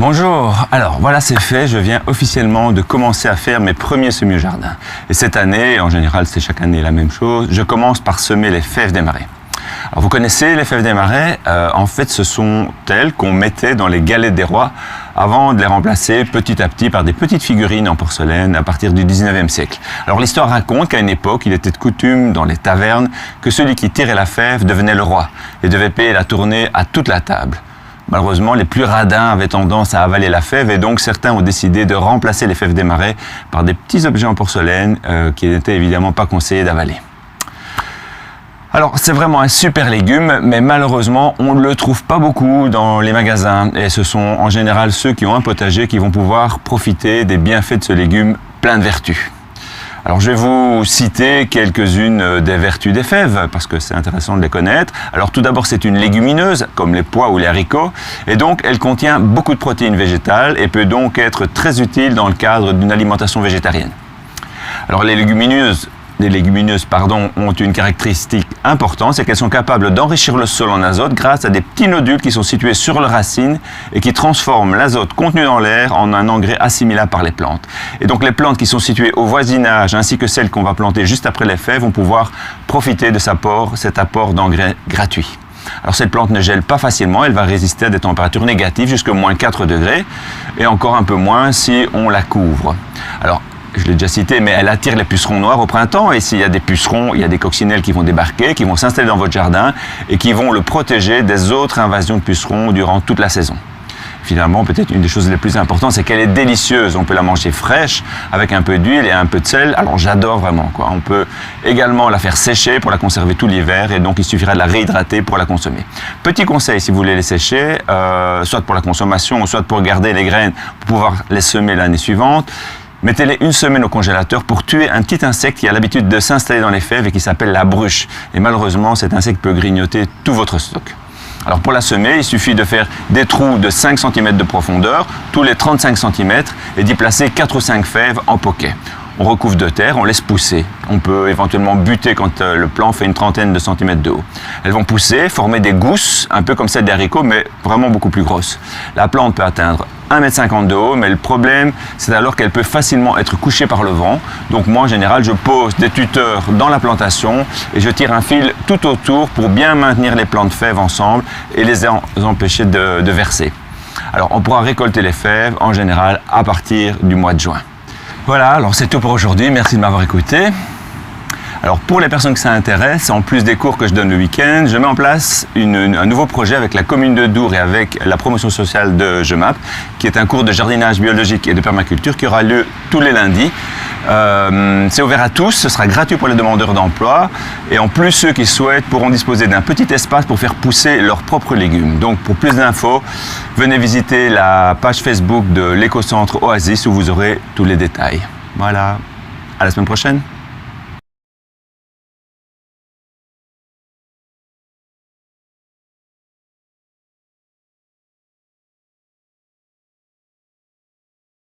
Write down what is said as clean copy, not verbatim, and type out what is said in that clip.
Bonjour, alors voilà c'est fait, je viens officiellement de commencer à faire mes premiers semis au jardin. Et cette année, en général c'est chaque année la même chose, je commence par semer les fèves des marais. Alors vous connaissez les fèves des marais, en fait ce sont elles qu'on mettait dans les galettes des rois avant de les remplacer petit à petit par des petites figurines en porcelaine à partir du 19e siècle. Alors l'histoire raconte qu'à une époque, il était de coutume dans les tavernes que celui qui tirait la fève devenait le roi et devait payer la tournée à toute la table. Malheureusement, les plus radins avaient tendance à avaler la fève et donc certains ont décidé de remplacer les fèves des marais par des petits objets en porcelaine qui n'étaient évidemment pas conseillés d'avaler. Alors c'est vraiment un super légume, mais malheureusement on ne le trouve pas beaucoup dans les magasins et ce sont en général ceux qui ont un potager qui vont pouvoir profiter des bienfaits de ce légume plein de vertus. Alors je vais vous citer quelques-unes des vertus des fèves, parce que c'est intéressant de les connaître. Alors tout d'abord c'est une légumineuse, comme les pois ou les haricots, et donc elle contient beaucoup de protéines végétales et peut donc être très utile dans le cadre d'une alimentation végétarienne. Alors les légumineuses ont une caractéristique importante, c'est qu'elles sont capables d'enrichir le sol en azote grâce à des petits nodules qui sont situés sur leurs racines et qui transforment l'azote contenu dans l'air en un engrais assimilable par les plantes. Et donc les plantes qui sont situées au voisinage ainsi que celles qu'on va planter juste après les fèves vont pouvoir profiter de cet apport d'engrais gratuit. Alors cette plante ne gèle pas facilement, elle va résister à des températures négatives jusqu'à moins 4 degrés et encore un peu moins si on la couvre. Alors, je l'ai déjà cité, mais elle attire les pucerons noirs au printemps et s'il y a des pucerons, il y a des coccinelles qui vont débarquer, qui vont s'installer dans votre jardin et qui vont le protéger des autres invasions de pucerons durant toute la saison. Finalement, peut-être une des choses les plus importantes, c'est qu'elle est délicieuse. On peut la manger fraîche avec un peu d'huile et un peu de sel. Alors j'adore vraiment, quoi. On peut également la faire sécher pour la conserver tout l'hiver et donc il suffira de la réhydrater pour la consommer. Petit conseil, si vous voulez les sécher, soit pour la consommation, soit pour garder les graines pour pouvoir les semer l'année suivante, mettez-les une semaine au congélateur pour tuer un petit insecte qui a l'habitude de s'installer dans les fèves et qui s'appelle la bruche. Et malheureusement, cet insecte peut grignoter tout votre stock. Alors pour la semer, il suffit de faire des trous de 5 cm de profondeur, tous les 35 cm, et d'y placer 4 ou 5 fèves en poquet. On recouvre de terre, on laisse pousser. On peut éventuellement buter quand le plant fait une trentaine de centimètres de haut. Elles vont pousser, former des gousses, un peu comme celles des haricots, mais vraiment beaucoup plus grosses. La plante peut atteindre 1,50 m de haut, mais le problème, c'est alors qu'elle peut facilement être couchée par le vent. Donc moi, en général, je pose des tuteurs dans la plantation et je tire un fil tout autour pour bien maintenir les plants de fèves ensemble et les empêcher de verser. Alors, on pourra récolter les fèves, en général, à partir du mois de juin. Voilà, alors c'est tout pour aujourd'hui. Merci de m'avoir écouté. Alors pour les personnes que ça intéresse, en plus des cours que je donne le week-end, je mets en place un nouveau projet avec la commune de Dour et avec la promotion sociale de Gemap, qui est un cours de jardinage biologique et de permaculture qui aura lieu tous les lundis. C'est ouvert à tous, ce sera gratuit pour les demandeurs d'emploi et en plus ceux qui souhaitent pourront disposer d'un petit espace pour faire pousser leurs propres légumes. Donc pour plus d'infos, venez visiter la page Facebook de l'éco-centre Oasis où vous aurez tous les détails. Voilà, à la semaine prochaine.